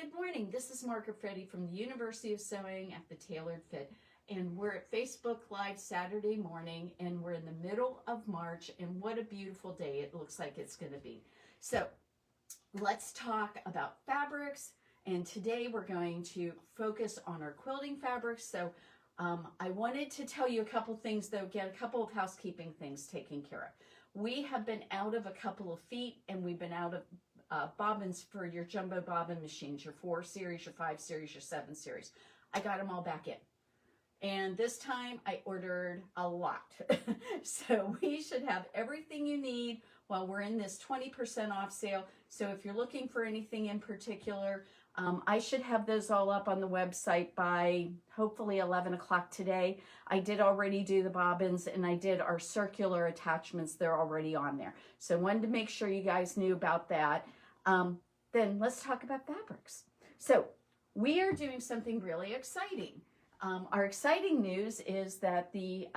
Good morning. This is Margaret from the University of Sewing at the Tailored Fit. And we're at Facebook Live Saturday morning, and we're in the middle of March, and what a beautiful day it looks like it's going to be. So let's talk about fabrics, and today we're going to focus on our quilting fabrics. So I wanted to tell you a couple things, though, get a couple of housekeeping things taken care of. We have been out of a couple of feet, and we've been out of bobbins for your jumbo bobbin machines, your 4 series, your 5 series, your 7 series. I got them all back in. And this time I ordered a lot. So we should have everything you need while we're in this 20% off sale. So if you're looking for anything in particular, I should have those all up on the website by hopefully 11 o'clock today. I did already do the bobbins, and I did our circular attachments. They're already on there. So I wanted to make sure you guys knew about that. Then let's talk about fabrics. So we are doing something really exciting. Our exciting news is that the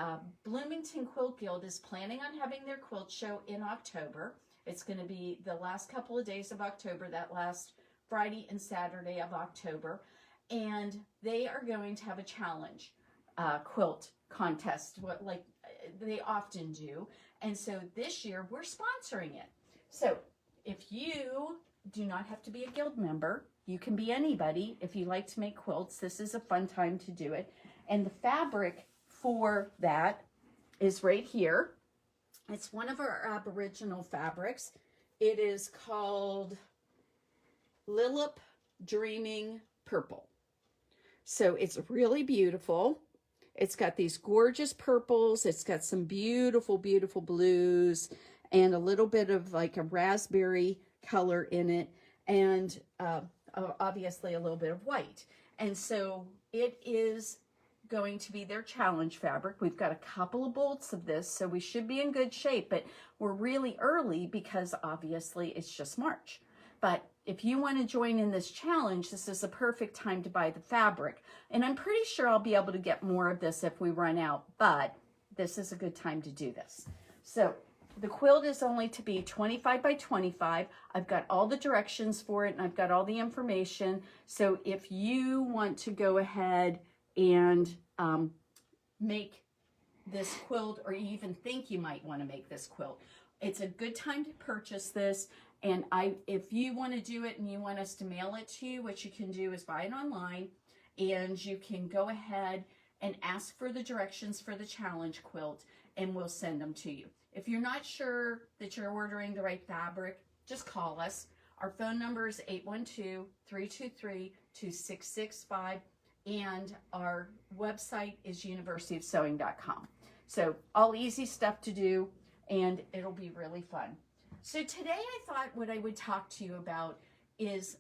Bloomington Quilt Guild is planning on having their quilt show in October. It's going to be the last couple of days of October, that last Friday and Saturday of October. And they are going to have a challenge quilt contest, like they often do. And so this year we're sponsoring it. So if you do not have to be a guild member, you can be anybody. If you like to make quilts, this is a fun time to do it. And the fabric for that is right here. It's one of our Aboriginal fabrics. It is called Lillip Dreaming Purple. So it's really beautiful. It's got these gorgeous purples. It's got some beautiful, beautiful blues and a little bit of like a raspberry color in it, and obviously a little bit of white. And so it is going to be their challenge fabric. We've got a couple of bolts of this, so we should be in good shape, but we're really early because obviously it's just March. But if you want to join in this challenge, this is a perfect time to buy the fabric. And I'm pretty sure I'll be able to get more of this if we run out, but this is a good time to do this. So the quilt is only to be 25 by 25. I've got all the directions for it, and I've got all the information. So if you want to go ahead and make this quilt, or you even think you might want to make this quilt, it's a good time to purchase this. And if you want to do it and you want us to mail it to you, what you can do is buy it online, and you can go ahead and ask for the directions for the challenge quilt, and we'll send them to you. If you're not sure that you're ordering the right fabric, just call us. Our phone number is 812-323-2665, and our website is universityofsewing.com. So all easy stuff to do, and it'll be really fun. So today I thought what I would talk to you about is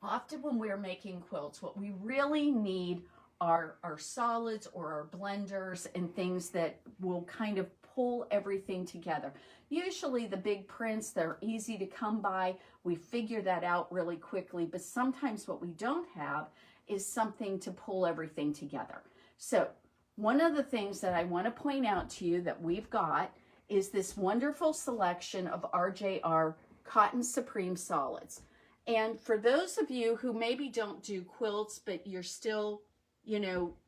often when we're making quilts, what we really need are our solids or our blenders and things that will kind of pull everything together. Usually the big prints, they're easy to come by. We figure that out really quickly, but sometimes what we don't have is something to pull everything together. So one of the things that I want to point out to you that we've got is this wonderful selection of RJR Cotton Supreme Solids. And for those of you who maybe don't do quilts, but you're still,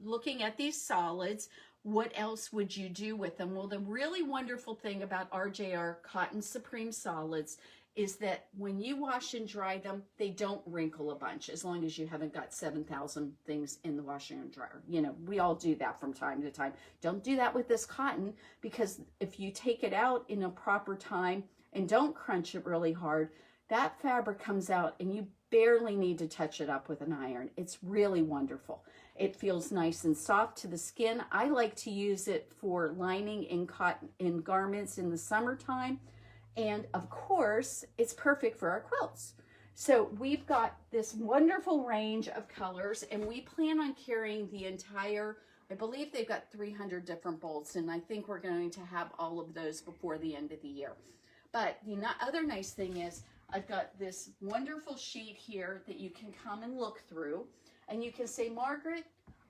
looking at these solids, what else would you do with them? Well, the really wonderful thing about RJR Cotton Supreme Solids is that when you wash and dry them, they don't wrinkle a bunch, as long as you haven't got 7,000 things in the washer and dryer. We all do that from time to time. Don't do that with this cotton, because if you take it out in a proper time and don't crunch it really hard, that fabric comes out and you barely need to touch it up with an iron. It's really wonderful. It feels nice and soft to the skin. I like to use it for lining in garments in the summertime. And of course, it's perfect for our quilts. So we've got this wonderful range of colors, and we plan on carrying the entire, I believe they've got 300 different bolts, and I think we're going to have all of those before the end of the year. But the other nice thing is I've got this wonderful sheet here that you can come and look through, and you can say, Margaret,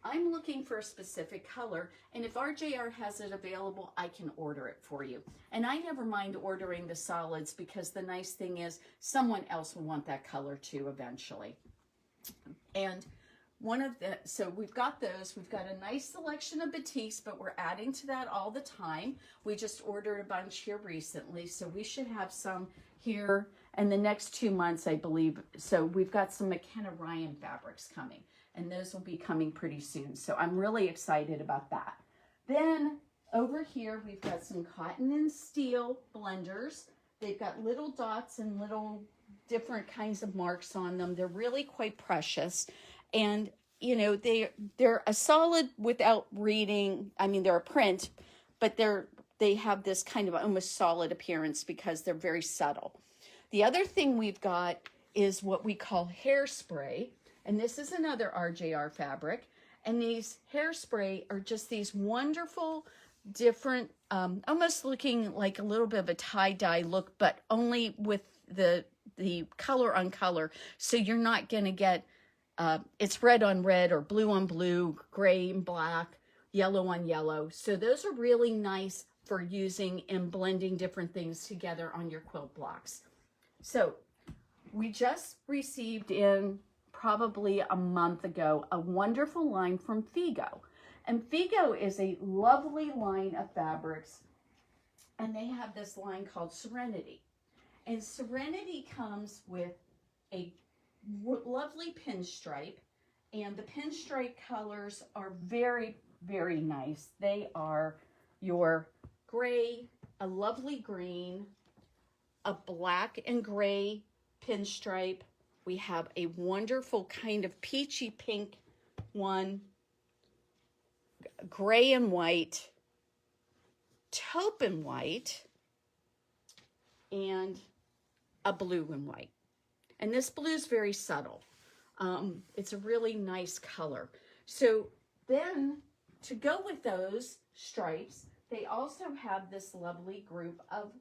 I'm looking for a specific color, and if RJR has it available, I can order it for you. And I never mind ordering the solids, because the nice thing is someone else will want that color too eventually. And so we've got those. We've got a nice selection of batiks, but we're adding to that all the time. We just ordered a bunch here recently, so we should have some here in the next 2 months, I believe. So we've got some McKenna Ryan fabrics coming, and those will be coming pretty soon. So I'm really excited about that. Then over here, we've got some cotton and steel blenders. They've got little dots and little different kinds of marks on them. They're really quite precious. And, you know, they're a solid without reading. I mean, they're a print, but they have this kind of almost solid appearance because they're very subtle. The other thing we've got is what we call hairspray. And this is another RJR fabric. And these hairspray are just these wonderful, different, almost looking like a little bit of a tie-dye look, but only with the color on color. So you're not going to get, it's red on red or blue on blue, gray and black, yellow on yellow. So those are really nice for using and blending different things together on your quilt blocks. So we just received in probably a month ago a wonderful line from Figo. And Figo is a lovely line of fabrics, and they have this line called Serenity. And Serenity comes with a lovely pinstripe, and the pinstripe colors are very, very nice. They are your gray, a lovely green, a black and gray pinstripe. We have a wonderful kind of peachy pink one, gray and white, taupe and white, and a blue and white. And this blue is very subtle. It's a really nice color. So then to go with those stripes, they also have this lovely group of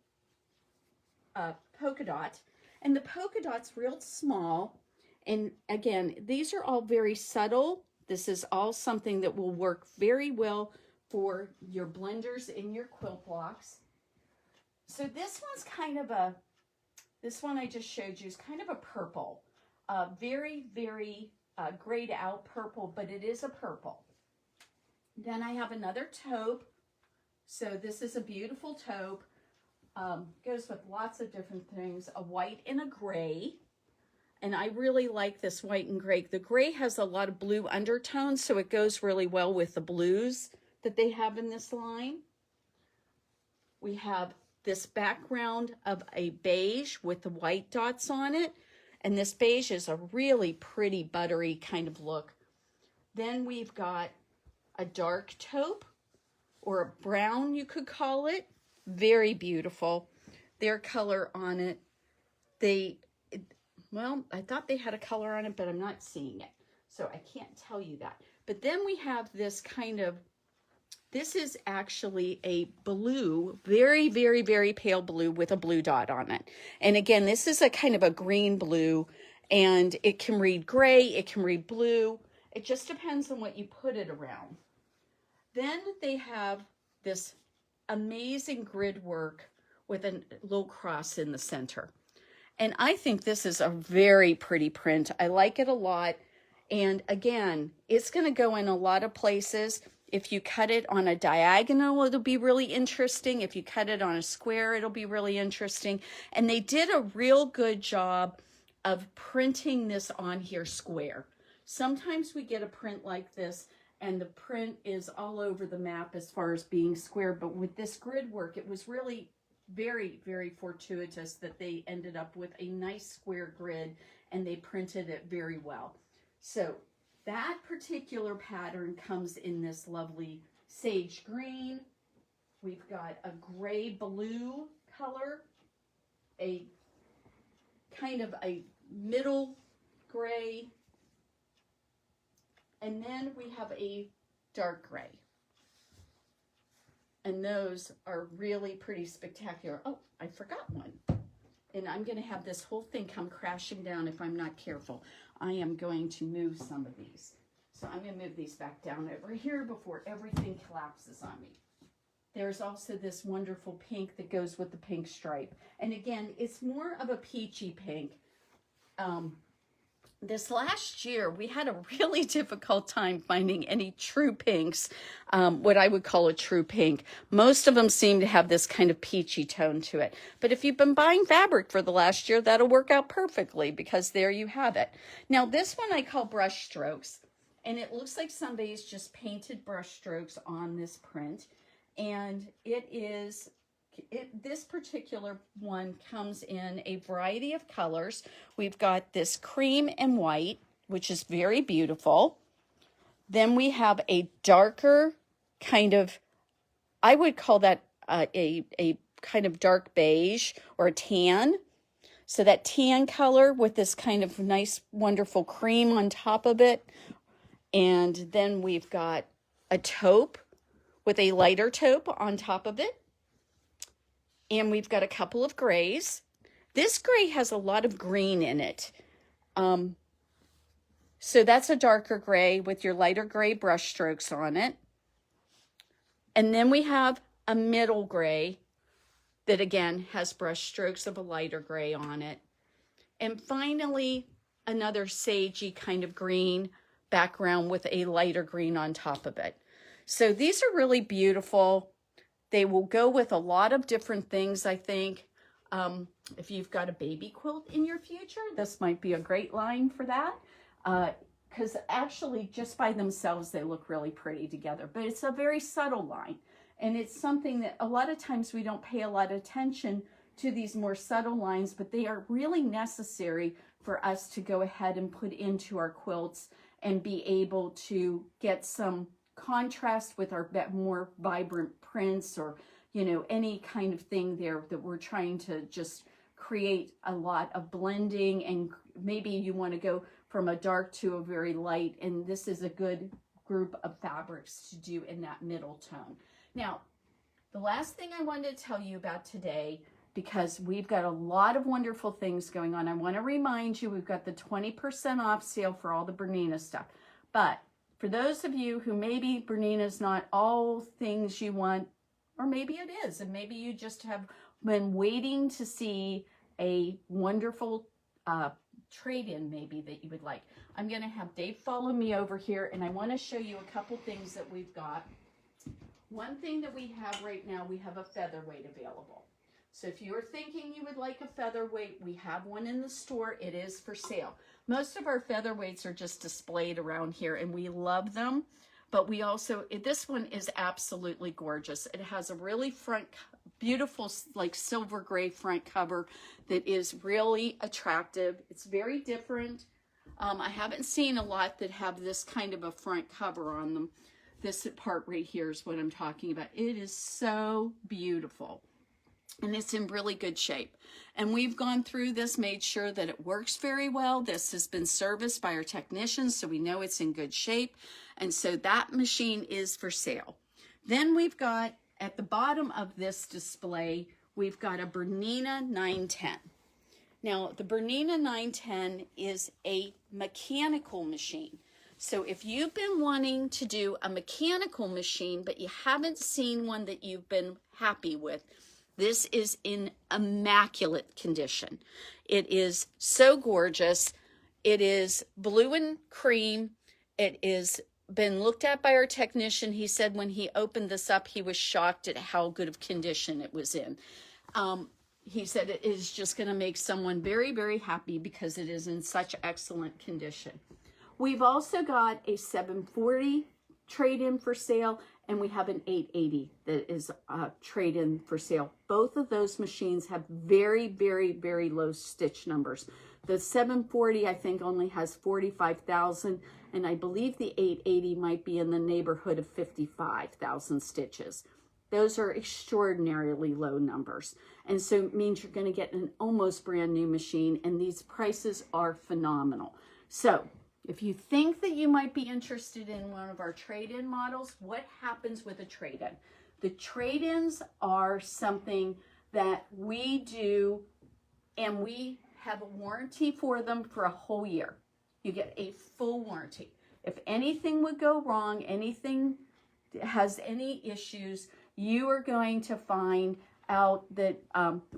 polka dot. And the polka dot's real small. And again, these are all very subtle. This is all something that will work very well for your blenders in your quilt blocks. So this one's kind of this one I just showed you is kind of a purple. Very, very grayed out purple, but it is a purple. Then I have another taupe. So this is a beautiful taupe. Goes with lots of different things. A white and a gray. And I really like this white and gray. The gray has a lot of blue undertones, so it goes really well with the blues that they have in this line. We have this background of a beige with the white dots on it. And this beige is a really pretty buttery kind of look. Then we've got a dark taupe, or a brown you could call it. Very beautiful. Their color on it, well, I thought they had a color on it, but I'm not seeing it. So I can't tell you that. But then we have this kind of, this is actually a blue, very, very, very pale blue with a blue dot on it. And again, this is a kind of a green blue, and it can read gray, it can read blue. It just depends on what you put it around. Then they have this amazing grid work with a little cross in the center. And I think this is a very pretty print. I like it a lot. And again, it's going to go in a lot of places. If you cut it on a diagonal, it'll be really interesting. If you cut it on a square, it'll be really interesting. And they did a real good job of printing this on here square. Sometimes we get a print like this, and the print is all over the map as far as being square. But with this grid work, it was really very, very fortuitous that they ended up with a nice square grid, and they printed it very well. So that particular pattern comes in this lovely sage green. We've got a gray blue color, a kind of a middle gray, and then we have a dark gray. And those are really pretty spectacular. Oh, I forgot one. And I'm going to have this whole thing come crashing down if I'm not careful. I am going to move some of these. So I'm going to move these back down over here before everything collapses on me. There's also this wonderful pink that goes with the pink stripe. And again, it's more of a peachy pink. this last year, we had a really difficult time finding any true pinks, what I would call a true pink. Most of them seem to have this kind of peachy tone to it. But if you've been buying fabric for the last year, that'll work out perfectly, because there you have it. Now, this one I call brush strokes, and it looks like somebody's just painted brush strokes on this print. And this particular one comes in a variety of colors. We've got this cream and white, which is very beautiful. Then we have a darker kind of, I would call that a kind of dark beige or a tan. So that tan color with this kind of nice, wonderful cream on top of it. And then we've got a taupe with a lighter taupe on top of it. And we've got a couple of grays. This gray has a lot of green in it. So that's a darker gray with your lighter gray brush strokes on it. And then we have a middle gray that again has brush strokes of a lighter gray on it. And finally, another sagey kind of green background with a lighter green on top of it. So these are really beautiful. They will go with a lot of different things, I think. If you've got a baby quilt in your future, this might be a great line for that. Because actually, just by themselves, they look really pretty together. But it's a very subtle line. And it's something that a lot of times we don't pay a lot of attention to, these more subtle lines, but they are really necessary for us to go ahead and put into our quilts and be able to get some contrast with our more vibrant prints, or any kind of thing there that we're trying to just create a lot of blending. And maybe you want to go from a dark to a very light, and this is a good group of fabrics to do in that middle tone. Now, the last thing I wanted to tell you about today, because we've got a lot of wonderful things going on, I want to remind you we've got the 20% off sale for all the Bernina stuff. But for those of you who maybe Bernina's not all things you want, or maybe it is, and maybe you just have been waiting to see a wonderful trade-in maybe that you would like. I'm going to have Dave follow me over here, and I want to show you a couple things that we've got. One thing that we have right now, we have a featherweight available. So if you're thinking you would like a featherweight, we have one in the store. It is for sale. Most of our featherweights are just displayed around here, and we love them. But we also, this one is absolutely gorgeous. It has a really beautiful, like silver gray front cover that is really attractive. It's very different. I haven't seen a lot that have this kind of a front cover on them. This part right here is what I'm talking about. It is so beautiful. And it's in really good shape. And we've gone through this, made sure that it works very well. This has been serviced by our technicians, so we know it's in good shape. And so that machine is for sale. Then we've got, at the bottom of this display, we've got a Bernina 910. Now, the Bernina 910 is a mechanical machine. So if you've been wanting to do a mechanical machine, but you haven't seen one that you've been happy with, this is in immaculate condition. It is so gorgeous. It is blue and cream. It is been looked at by our technician. He said when he opened this up, he was shocked at how good of condition it was in. He said it is just going to make someone very, very happy because it is in such excellent condition. We've also got a 740 trade-in for sale, and we have an 880 that is trade-in for sale. Both of those machines have very, very, very low stitch numbers. The 740, I think, only has 45,000, and I believe the 880 might be in the neighborhood of 55,000 stitches. Those are extraordinarily low numbers, and so it means you're going to get an almost brand new machine, and these prices are phenomenal. So if you think that you might be interested in one of our trade-in models, what happens with a trade-in? The trade-ins are something that we do, and we have a warranty for them for a whole year. You get a full warranty. If anything would go wrong, anything has any issues, you are going to find out that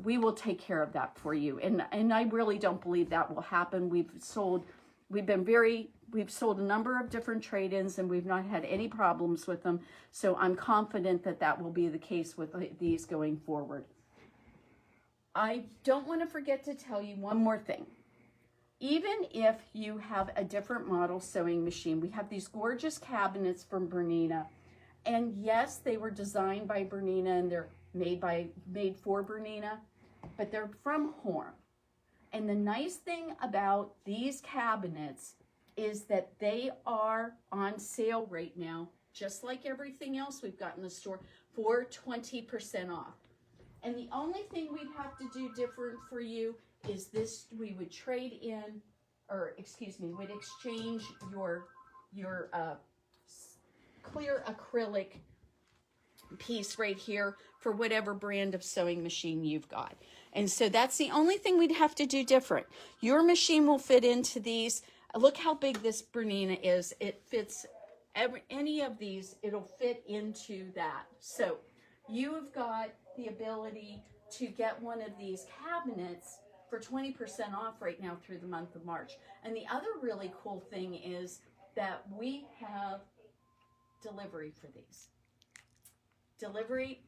we will take care of that for you. And I really don't believe that will happen. We've sold we've sold a number of different trade-ins and we've not had any problems with them. So I'm confident that that will be the case with these going forward. I don't want to forget to tell you one more thing. Even if you have a different model sewing machine, we have these gorgeous cabinets from Bernina. And yes, they were designed by Bernina and they're made for Bernina, but they're from Horn. And the nice thing about these cabinets is that they are on sale right now, just like everything else we've got in the store, for 20% off. And the only thing we'd have to do different for you is this: we would trade in, or excuse me, would exchange your clear acrylic piece right here for whatever brand of sewing machine you've got. And so that's the only thing we'd have to do different. Your machine will fit into these. Look how big this Bernina is. It fits any of these, it'll fit into that. So you have got the ability to get one of these cabinets for 20% off right now through the month of March. And the other really cool thing is that we have delivery for these. Delivery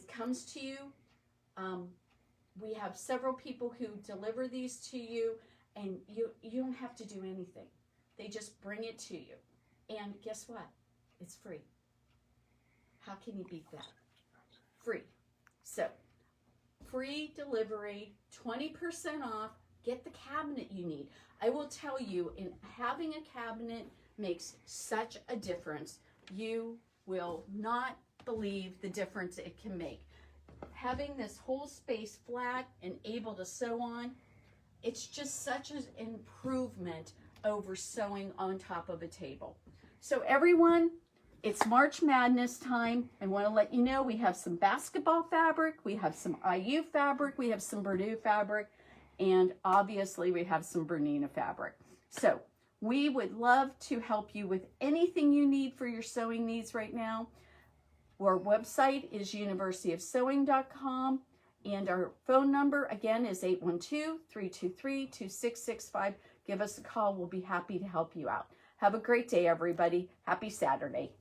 comes to you. We have several people who deliver these to you, and you don't have to do anything. They just bring it to you. And guess what? It's free. How can you beat that? Free. So, free delivery, 20% off, get the cabinet you need. I will tell you, in having a cabinet makes such a difference. You will not believe the difference it can make. Having this whole space flat and able to sew on, it's just such an improvement over sewing on top of a table. So everyone, it's March Madness time. I want to let you know we have some basketball fabric, we have some IU fabric, we have some Bernina fabric, and obviously we have some Bernina fabric. So we would love to help you with anything you need for your sewing needs right now. Our website is universityofsewing.com, and our phone number again is 812-323-2665. Give us a call. We'll be happy to help you out. Have a great day, everybody. Happy Saturday.